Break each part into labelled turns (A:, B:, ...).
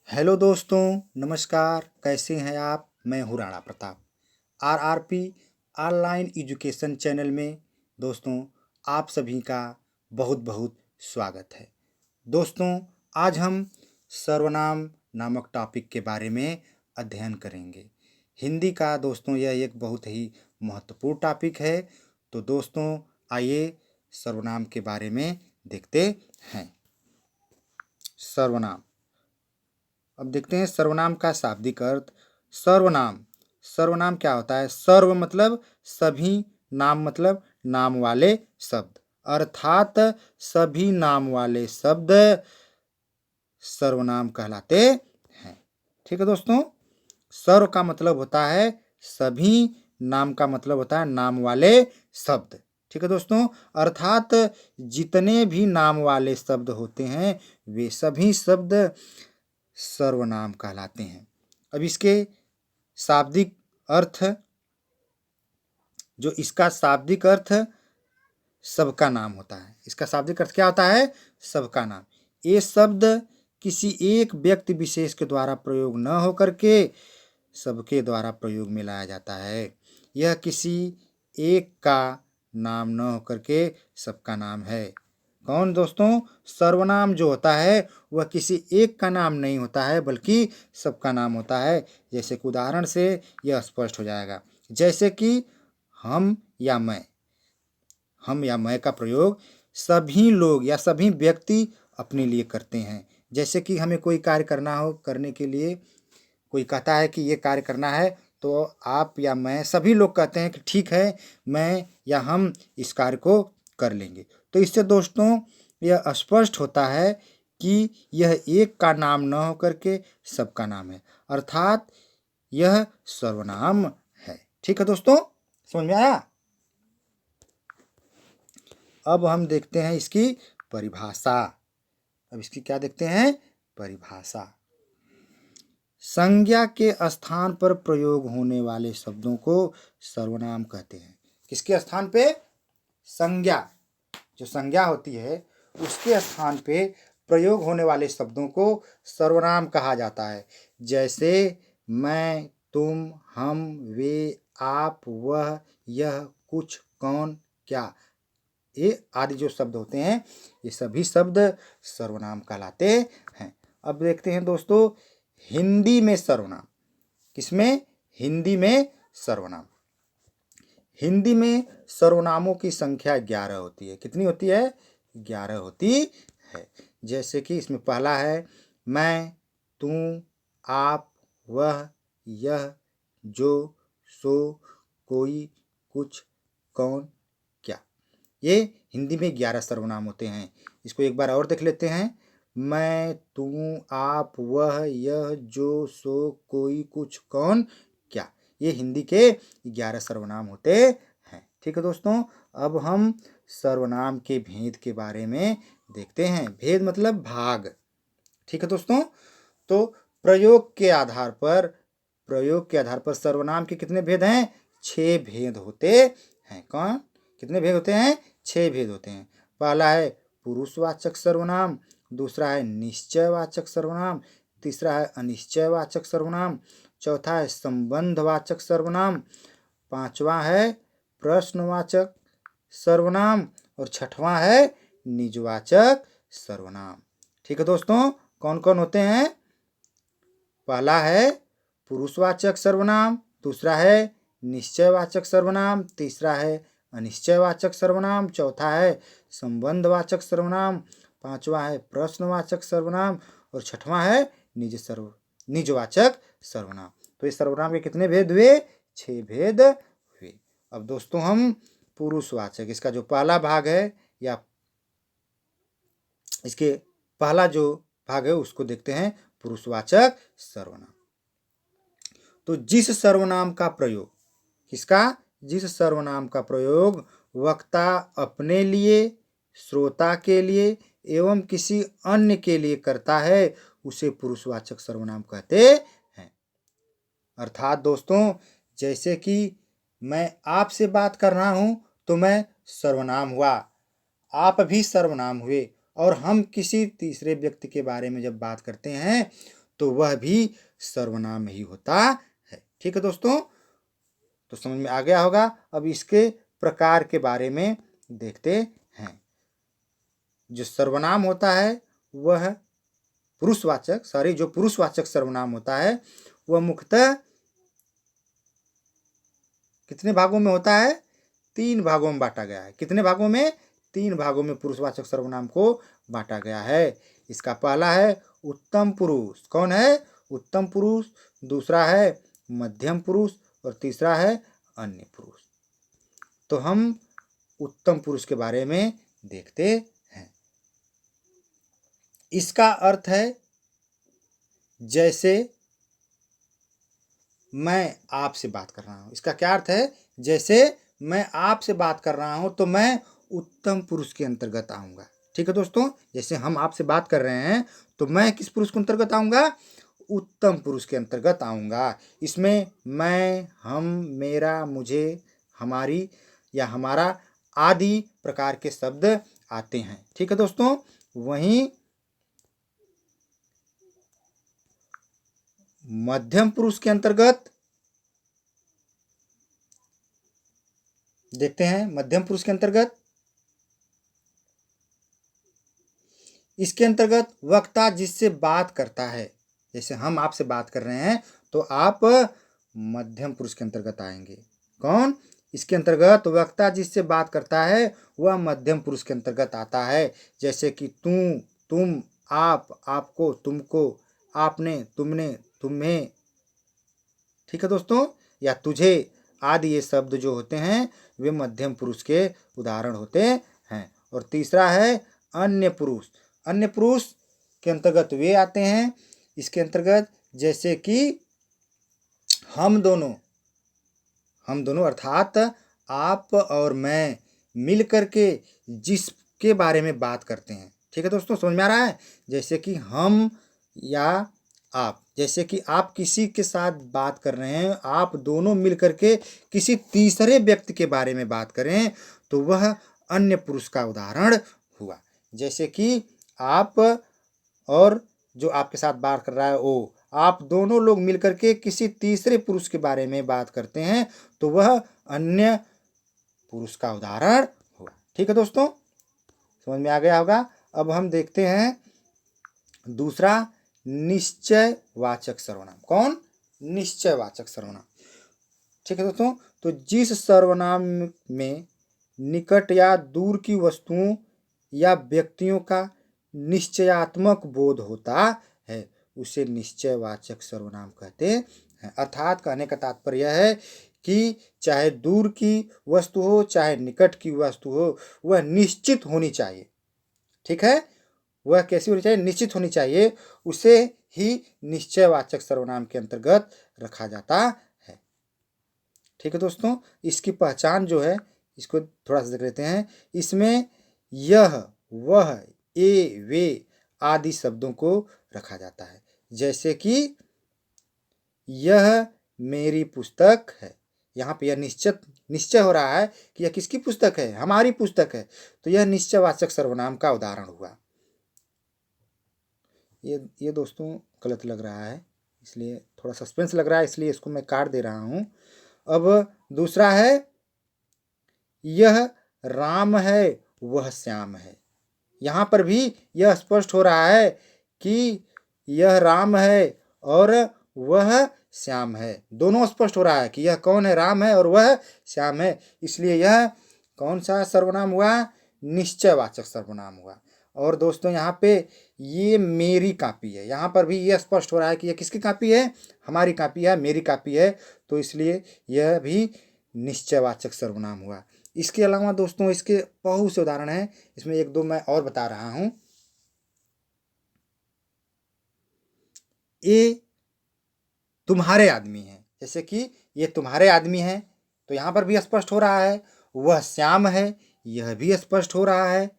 A: Hello दोस्तों, नमस्कार। कैसे हैं आप? मैं हूँ Rana Pratap. RRP online education channel में दोस्तों आप सभी का बहुत बहुत स्वागत है। दोस्तों, आज हम सर्वनाम नामक टॉपिक के बारे में अध्ययन करेंगे। हिंदी का दोस्तों यह एक बहुत ही महत्वपूर्ण टॉपिक है। तो दोस्तों आइए सर्वनाम के बारे में देखते हैं। सर्वनाम, अब देखते हैं सर्वनाम का शाब्दिक अर्थ। सर्वनाम, सर्वनाम क्या होता है? सर्व मतलब सभी, नाम मतलब नाम वाले शब्द, अर्थात सभी नाम वाले शब्द सर्वनाम कहलाते हैं। ठीक है दोस्तों, सर्व का मतलब होता है सभी, नाम का मतलब होता है नाम वाले शब्द। ठीक है दोस्तों, अर्थात जितने भी नाम वाले शब्द होते हैं वे सभी शब्द सर्वनाम कहलाते हैं। अब इसके शाब्दिक अर्थ, जो इसका शाब्दिक अर्थ सबका नाम होता है। इसका शाब्दिक अर्थ क्या होता है? सबका नाम। ये शब्द किसी एक व्यक्ति विशेष के द्वारा प्रयोग न होकर के सबके द्वारा प्रयोग में लाया जाता है। यह किसी एक का नाम न होकर के सबका नाम है। कौन दोस्तों? सर्वनाम जो होता है वह किसी एक का नाम नहीं होता है बल्कि सबका नाम होता है। जैसे कि उदाहरण से यह स्पष्ट हो जाएगा। जैसे कि हम या मैं, हम या मैं का प्रयोग सभी लोग या सभी व्यक्ति अपने लिए करते हैं। जैसे कि हमें कोई कार्य करना हो, करने के लिए कोई कहता है कि ये कार्य करना है, तो आप या मैं सभी लोग कहते हैं कि ठीक है, मैं या हम इस कार्य को कर लेंगे। तो इससे दोस्तों यह स्पष्ट होता है कि यह एक का नाम न होकर के सबका नाम है, अर्थात यह सर्वनाम है। ठीक है दोस्तों, समझ में आया? अब हम देखते हैं इसकी परिभाषा। अब इसकी क्या देखते हैं? परिभाषा। संज्ञा के स्थान पर प्रयोग होने वाले शब्दों को सर्वनाम कहते हैं। किसके स्थान पे? संज्ञा, जो संज्ञा होती है उसके स्थान पे प्रयोग होने वाले शब्दों को सर्वनाम कहा जाता है। जैसे मैं, तुम, हम, वे, आप, वह, यह, कुछ, कौन, क्या, ये आदि जो शब्द होते हैं ये सभी शब्द सर्वनाम कहलाते हैं। अब देखते हैं दोस्तों हिंदी में सर्वनाम। किसमें? हिंदी में सर्वनाम। हिंदी में सर्वनामों की संख्या 11 होती है। कितनी होती है? 11 होती है। जैसे कि इसमें पहला है मैं, तू, आप, वह, यह, जो, सो, कोई, कुछ, कौन, क्या। ये हिंदी में 11 सर्वनाम होते हैं। इसको एक बार और देख लेते हैं। मैं, तू, आप, वह, यह, जो, सो, कोई, कुछ, कौन, क्या। ये हिंदी के 11 सर्वनाम होते हैं। ठीक है दोस्तों, अब हम सर्वनाम के भेद के बारे में देखते हैं। भेद मतलब भाग। ठीक है दोस्तों, तो प्रयोग के आधार पर सर्वनाम के कितने भेद हैं? 6 भेद होते हैं। कौन? कितने भेद होते हैं? 6 भेद होते हैं। पहला है पुरुषवाचक सर्वनाम, दूसरा है निश्चयवाचक सर्वनाम, तीसरा है अनिश्चयवाचक सर्वनाम, चौथा है संबंधवाचक सर्वनाम, पांचवा है प्रश्नवाचक सर्वनाम और छठवां है निजवाचक सर्वनाम। ठीक है दोस्तों, कौन कौन होते हैं? पहला है पुरुषवाचक सर्वनाम, दूसरा है निश्चयवाचक सर्वनाम, तीसरा है अनिश्चयवाचक सर्वनाम, चौथा है संबंधवाचक सर्वनाम, पांचवा है प्रश्नवाचक सर्वनाम और छठवां है निजवाचक सर्वनाम। तो इस सर्वनाम के कितने भेद हुए? 6 भेद हुए। अब दोस्तों हम पुरुषवाचक, इसका जो पहला भाग है या इसके पहला जो भाग है उसको देखते हैं, पुरुषवाचक सर्वनाम। तो जिस सर्वनाम का प्रयोग, किसका? जिस सर्वनाम का प्रयोग वक्ता अपने लिए, श्रोता के लिए एवं किसी अन्य के लिए करता है उसे पुरुषवाचक सर्वनाम कहते हैं। अर्थात दोस्तों जैसे कि मैं आपसे बात कर रहा हूं तो मैं सर्वनाम हुआ, आप भी सर्वनाम हुए, और हम किसी तीसरे व्यक्ति के बारे में जब बात करते हैं तो वह भी सर्वनाम ही होता है। ठीक है दोस्तों, तो समझ में आ गया होगा। अब इसके प्रकार के बारे में देखते हैं। जो सर्वनाम होता है वह जो पुरुषवाचक सर्वनाम होता है वह मुख्यतः कितने भागों में होता है? 3 भागों में बांटा गया है। कितने भागों में? 3 भागों में पुरुषवाचक सर्वनाम को बांटा गया है। इसका पहला है उत्तम पुरुष। कौन है? उत्तम पुरुष। दूसरा है मध्यम पुरुष और तीसरा है अन्य पुरुष। तो हम उत्तम पुरुष के बारे में देखते हैं। इसका अर्थ है जैसे मैं आपसे बात कर रहा हूं। इसका क्या अर्थ है? जैसे मैं आपसे बात कर रहा हूं तो मैं उत्तम पुरुष के अंतर्गत आऊंगा। ठीक है दोस्तों, जैसे हम आपसे बात कर रहे हैं तो मैं किस पुरुष के अंतर्गत आऊंगा? उत्तम पुरुष के अंतर्गत आऊंगा। इसमें मैं, हम, मेरा, मुझे, हमारी या हमारा आदि प्रकार के शब्द आते हैं। ठीक है दोस्तों, वहीं मध्यम पुरुष के अंतर्गत देखते हैं। मध्यम पुरुष के अंतर्गत इसके अंतर्गत वक्ता जिससे बात करता है, जैसे हम आपसे बात कर रहे हैं तो आप मध्यम पुरुष के अंतर्गत आएंगे। कौन? इसके अंतर्गत वक्ता जिससे बात करता है वह मध्यम पुरुष के अंतर्गत आता है। जैसे कि तू, तुम, आप, आपको, तुमको, आपने, तुमने, तुम्हें। ठीक है दोस्तों, या तुझे आदि ये शब्द जो होते हैं वे मध्यम पुरुष के उदाहरण होते हैं। और तीसरा है अन्य पुरुष। अन्य पुरुष के अंतर्गत वे आते हैं इसके अंतर्गत जैसे कि हम दोनों अर्थात आप और मैं मिल करके जिसके बारे में बात करते हैं। ठीक है दोस्तों, समझ में आ रहा है? जैसे कि हम या आप, जैसे कि आप किसी के साथ बात कर रहे हैं, आप दोनों मिल करके किसी तीसरे व्यक्ति के बारे में बात करें तो वह अन्य पुरुष का उदाहरण हुआ। जैसे कि आप और जो आपके साथ बात कर रहा है वो, आप दोनों लोग मिलकर के किसी तीसरे पुरुष के बारे में बात करते हैं तो वह अन्य पुरुष का उदाहरण हुआ। ठीक है दोस्तों, समझ में आ गया होगा। अब हम देखते हैं दूसरा निश्चयवाचक सर्वनाम। कौन? निश्चयवाचक सर्वनाम। ठीक है दोस्तों, तो जिस सर्वनाम में निकट या दूर की वस्तुओं या व्यक्तियों का निश्चयात्मक बोध होता है उसे निश्चयवाचक सर्वनाम कहते हैं। अर्थात कहने का तात्पर्य यह है कि चाहे दूर की वस्तु हो चाहे निकट की वस्तु हो वह निश्चित होनी चाहिए। ठीक है, वह कैसी होनी चाहिए? निश्चित होनी चाहिए। उसे ही निश्चयवाचक सर्वनाम के अंतर्गत रखा जाता है। ठीक है दोस्तों, इसकी पहचान जो है इसको थोड़ा सा देख लेते हैं। इसमें यह, वह, ये, वे आदि शब्दों को रखा जाता है। जैसे कि यह मेरी पुस्तक है। यहाँ पे यह निश्चय हो रहा है कि यह किसकी पुस्तक है? हमारी पुस्तक है। तो यह निश्चयवाचक सर्वनाम का उदाहरण हुआ। ये दोस्तों गलत लग रहा है, इसलिए थोड़ा सस्पेंस लग रहा है, इसलिए इसको मैं काट दे रहा हूँ। अब दूसरा है यह राम है वह श्याम है। यहाँ पर भी यह स्पष्ट हो रहा है कि यह राम है और वह श्याम है। दोनों स्पष्ट हो रहा है कि यह कौन है? राम है और वह श्याम है। इसलिए यह कौन सा सर्वनाम हुआ? निश्चयवाचक सर्वनाम हुआ। और दोस्तों यहाँ पे ये मेरी कॉपी है। यहाँ पर भी यह स्पष्ट हो रहा है कि यह किसकी कॉपी है? हमारी कॉपी है, मेरी कॉपी है। तो इसलिए यह भी निश्चयवाचक सर्वनाम हुआ। इसके अलावा दोस्तों इसके बहुत से उदाहरण हैं, इसमें एक दो मैं और बता रहा हूं। ये तुम्हारे आदमी हैं। जैसे कि ये तुम्हारे आदमी हैं तो यहाँ पर भी स्पष्ट हो रहा है। वह श्याम है, यह भी स्पष्ट हो रहा है।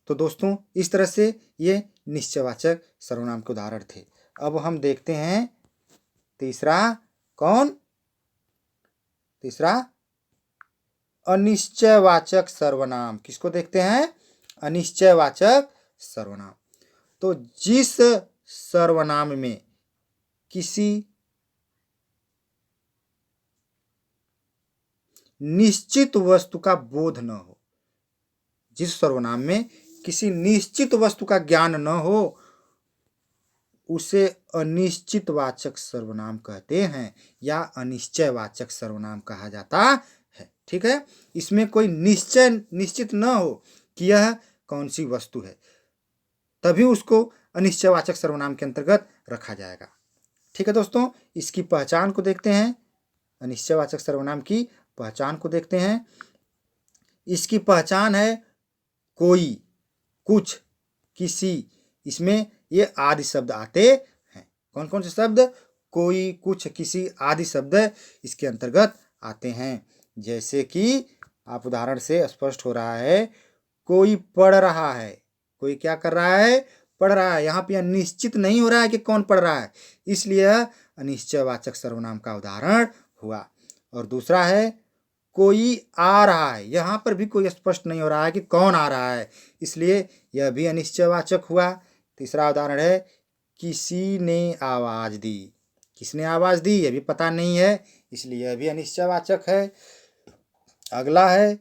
A: तो दोस्तों इस तरह से ये निश्चयवाचक सर्वनाम के उदाहरण थे। अब हम देखते हैं तीसरा। कौन? तीसरा अनिश्चयवाचक सर्वनाम। किसको देखते हैं? अनिश्चयवाचक सर्वनाम। तो जिस सर्वनाम में किसी निश्चित वस्तु का बोध न हो, जिस सर्वनाम में किसी निश्चित वस्तु का ज्ञान न हो उसे अनिश्चित वाचक सर्वनाम कहते हैं या अनिश्चयवाचक सर्वनाम कहा जाता है। ठीक है, इसमें कोई निश्चित न हो कि यह कौन सी वस्तु है, तभी उसको अनिश्चयवाचक सर्वनाम के अंतर्गत रखा जाएगा। ठीक है दोस्तों, इसकी पहचान को देखते हैं। अनिश्चयवाचक सर्वनाम की पहचान को देखते हैं। इसकी पहचान है कोई, कुछ, किसी, इसमें ये आदि शब्द आते हैं। कौन कौन से शब्द? कोई, कुछ, किसी आदि शब्द इसके अंतर्गत आते हैं। जैसे कि आप उदाहरण से स्पष्ट हो रहा है, कोई पढ़ रहा है। कोई क्या कर रहा है? पढ़ रहा है। यहाँ पे निश्चित नहीं हो रहा है कि कौन पढ़ रहा है, इसलिए अनिश्चयवाचक सर्वनाम का उदाहरण हुआ। और दूसरा है कोई आ रहा है। यहाँ पर भी कोई स्पष्ट नहीं हो रहा है कि कौन आ रहा है, इसलिए यह भी अनिश्चयवाचक हुआ। तीसरा उदाहरण है किसी ने आवाज दी। किसने आवाज दी यह भी पता नहीं है, इसलिए यह भी अनिश्चयवाचक है। अगला है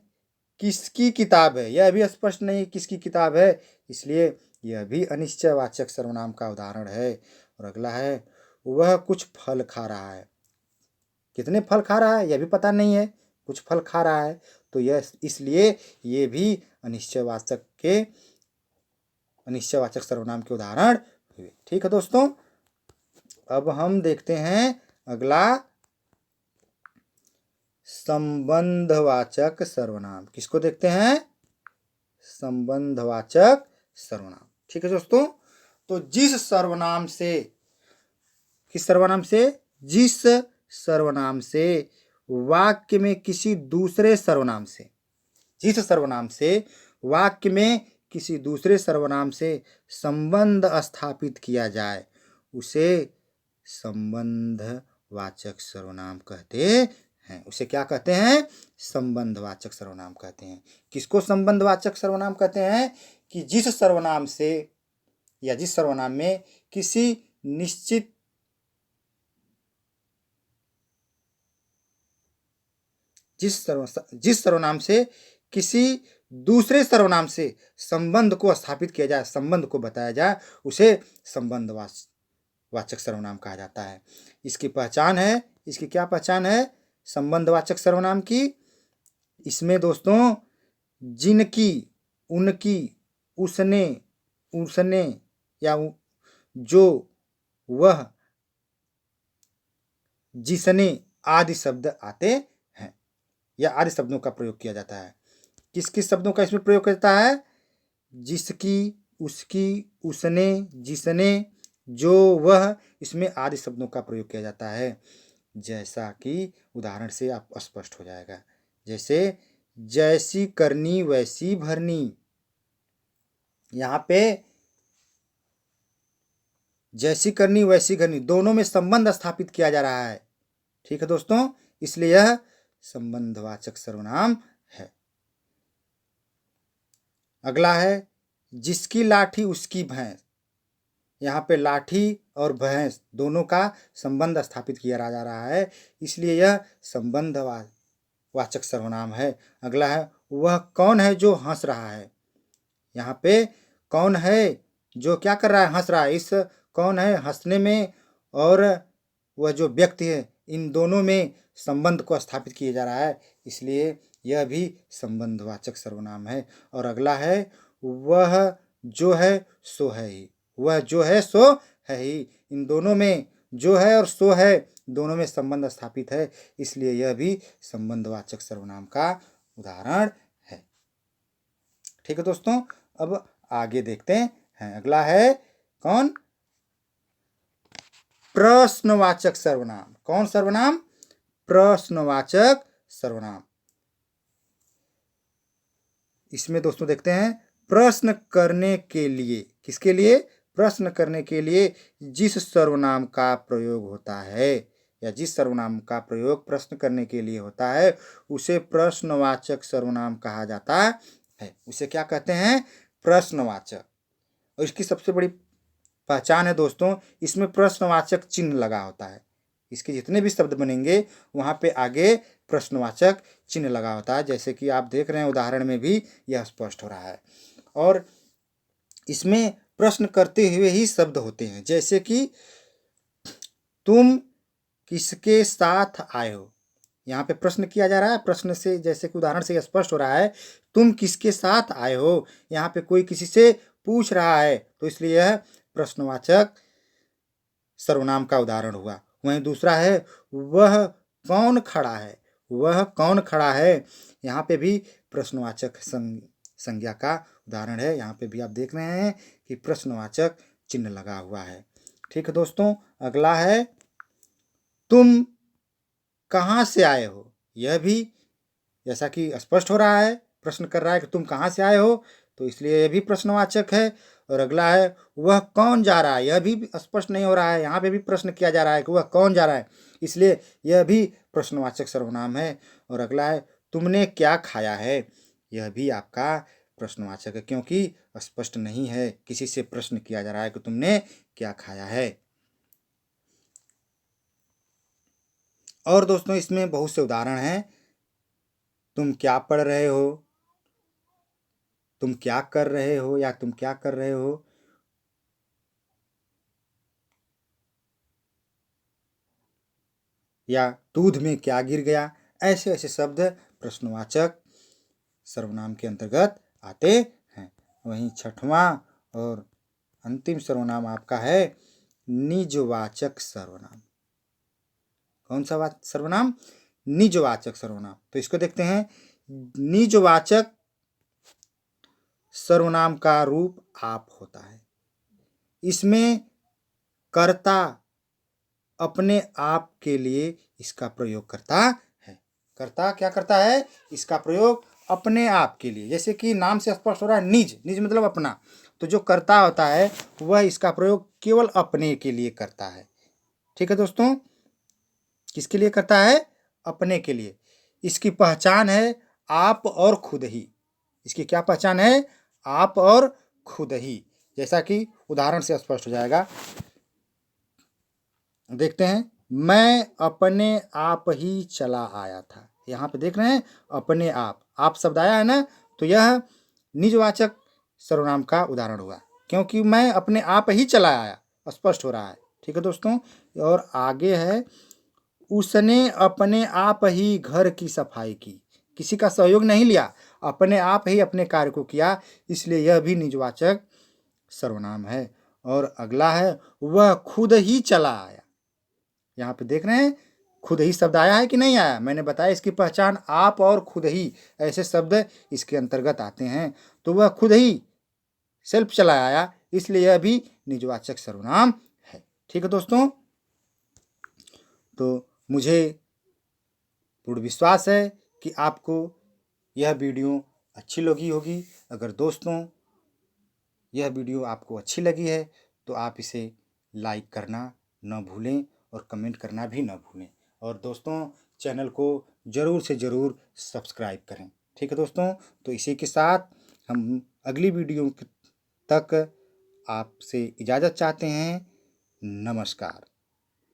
A: किसकी किताब है। यह भी स्पष्ट नहीं किसकी किताब है, इसलिए यह भी अनिश्चयवाचक सर्वनाम का उदाहरण है। और अगला है वह कुछ फल खा रहा है। कितने फल खा रहा है यह भी पता नहीं है, कुछ फल खा रहा है, तो यह इसलिए ये भी अनिश्चयवाचक सर्वनाम के उदाहरण हुए। ठीक है दोस्तों, अब हम देखते हैं अगला संबंधवाचक सर्वनाम। किसको देखते हैं? संबंधवाचक सर्वनाम। ठीक है दोस्तों, तो जिस सर्वनाम से वाक्य में किसी दूसरे सर्वनाम से संबंध स्थापित किया जाए उसे संबंधवाचक सर्वनाम कहते हैं। उसे क्या कहते हैं? संबंधवाचक सर्वनाम कहते हैं। किसको संबंधवाचक सर्वनाम कहते हैं? कि जिस सर्वनाम में जिस सर्वनाम से किसी दूसरे सर्वनाम से संबंध को स्थापित किया जाए, संबंध को बताया जाए, उसे संबंधवाचक सर्वनाम कहा जाता है। इसकी क्या पहचान है संबंधवाचक सर्वनाम की? इसमें दोस्तों जिनकी, उनकी, उसने या जो, वह, जिसने आदि शब्द आते हैं या आदि शब्दों का प्रयोग किया जाता है। किस किस शब्दों का इसमें प्रयोग करता है? जिसकी, उसकी, उसने, जिसने, जो, वह, इसमें आदि शब्दों का प्रयोग किया जाता है। जैसा कि उदाहरण से आप स्पष्ट हो जाएगा। जैसे जैसी करनी वैसी भरनी। यहाँ पे जैसी करनी वैसी भरनी दोनों में संबंध स्थापित किया जा रहा है। ठीक है दोस्तों, इसलिए यह संबंधवाचक सर्वनाम है। अगला है जिसकी लाठी उसकी भैंस। यहाँ पे लाठी और भैंस दोनों का संबंध स्थापित किया जा रहा है, इसलिए यह संबंधवाचक सर्वनाम है। अगला है वह कौन है जो हंस रहा है। यहाँ पे कौन है जो क्या कर रहा है? हंस रहा है। इस कौन है हंसने में और वह जो व्यक्ति है, इन दोनों में संबंध को स्थापित किया जा रहा है, इसलिए यह भी संबंधवाचक सर्वनाम है। और अगला है वह जो है सो है ही। वह जो है सो है ही, इन दोनों में जो है और सो है दोनों में संबंध स्थापित है, इसलिए यह भी संबंधवाचक सर्वनाम का उदाहरण है। ठीक है दोस्तों, अब आगे देखते हैं। अगला है कौन? प्रश्नवाचक सर्वनाम। कौन सर्वनाम? प्रश्नवाचक सर्वनाम। इसमें दोस्तों देखते हैं प्रश्न करने के लिए। किसके लिए? प्रश्न करने के लिए जिस सर्वनाम का प्रयोग होता है या जिस सर्वनाम का प्रयोग प्रश्न करने के लिए होता है उसे प्रश्नवाचक सर्वनाम कहा जाता है। उसे क्या कहते हैं? प्रश्नवाचक। और इसकी सबसे बड़ी पहचान है दोस्तों, इसमें प्रश्नवाचक चिन्ह लगा होता है। इसके जितने भी शब्द बनेंगे वहाँ पे आगे प्रश्नवाचक चिन्ह लगा होता है, जैसे कि आप देख रहे हैं उदाहरण में भी यह स्पष्ट हो रहा है। और इसमें प्रश्न करते हुए ही शब्द होते हैं, जैसे कि तुम किसके साथ आए हो। यहाँ पे प्रश्न किया जा रहा है, प्रश्न से जैसे कि उदाहरण से स्पष्ट हो रहा है, तुम किसके साथ आए हो। यहाँ पे कोई किसी से पूछ रहा है, तो इसलिए यह प्रश्नवाचक सर्वनाम का उदाहरण हुआ। वहीं दूसरा है वह कौन खड़ा है, वह कौन खड़ा है। यहाँ पे भी प्रश्नवाचक संज्ञा का उदाहरण है। यहाँ पे भी आप देख रहे हैं कि प्रश्नवाचक चिन्ह लगा हुआ है। ठीक है दोस्तों, अगला है तुम कहाँ से आए हो। यह भी जैसा कि स्पष्ट हो रहा है, प्रश्न कर रहा है कि तुम कहाँ से आए हो, तो इसलिए यह भी प्रश्नवाचक है। और अगला है वह कौन जा रहा है, यह भी स्पष्ट नहीं हो रहा है, यहाँ पे भी प्रश्न किया जा रहा है कि वह कौन जा रहा है, इसलिए यह भी प्रश्नवाचक सर्वनाम है। और अगला है तुमने क्या खाया है, यह भी आपका प्रश्नवाचक है, क्योंकि स्पष्ट नहीं है, किसी से प्रश्न किया जा रहा है कि तुमने क्या खाया है। और दोस्तों इसमें बहुत से उदाहरण हैं। तुम क्या पढ़ रहे हो, तुम क्या कर रहे हो या तुम क्या कर रहे हो। या दूध में क्या गिर गया। ऐसे ऐसे शब्द प्रश्नवाचक सर्वनाम के अंतर्गत आते हैं। वहीं छठवां और अंतिम सर्वनाम आपका है निजवाचक सर्वनाम। कौन सा सर्वनाम, निजवाचक सर्वनाम। तो इसको देखते हैं। निजवाचक सर्वनाम का रूप आप होता है। इसमें कर्ता अपने आप के लिए इसका प्रयोग करता है। कर्ता क्या करता है, इसका प्रयोग अपने आप के लिए। जैसे कि नाम से स्पष्ट हो रहा है निज, निज मतलब अपना। तो जो कर्ता होता है वह इसका प्रयोग केवल अपने के लिए करता है। ठीक है दोस्तों, किसके लिए करता है, अपने के लिए। इसकी पहचान है आप और खुद ही। इसकी क्या पहचान है, आप और खुद ही। जैसा कि उदाहरण से स्पष्ट हो जाएगा, देखते हैं। मैं अपने आप ही चला आया था। यहाँ पे देख रहे हैं अपने आप शब्द आया है ना, तो यह निजवाचक सर्वनाम का उदाहरण हुआ, क्योंकि मैं अपने आप ही चला आया, स्पष्ट हो रहा है। ठीक है दोस्तों, और आगे है उसने अपने आप ही घर की सफाई की। किसी का सहयोग नहीं लिया, अपने आप ही अपने कार्य को किया, इसलिए यह भी निजवाचक सर्वनाम है। और अगला है वह खुद ही चला आया। यहाँ पे देख रहे हैं खुद ही शब्द आया है कि नहीं आया। मैंने बताया इसकी पहचान आप और खुद ही, ऐसे शब्द इसके अंतर्गत आते हैं। तो वह खुद ही सेल्फ चला आया, इसलिए यह भी निजवाचक सर्वनाम है। ठीक है दोस्तों, तो मुझे पूर्ण विश्वास है कि आपको यह वीडियो अच्छी लगी होगी। अगर दोस्तों यह वीडियो आपको अच्छी लगी है तो आप इसे लाइक करना न भूलें और कमेंट करना भी न भूलें। और दोस्तों चैनल को ज़रूर से ज़रूर सब्सक्राइब करें। ठीक है दोस्तों, तो इसी के साथ हम अगली वीडियो तक आपसे इजाज़त चाहते हैं। नमस्कार।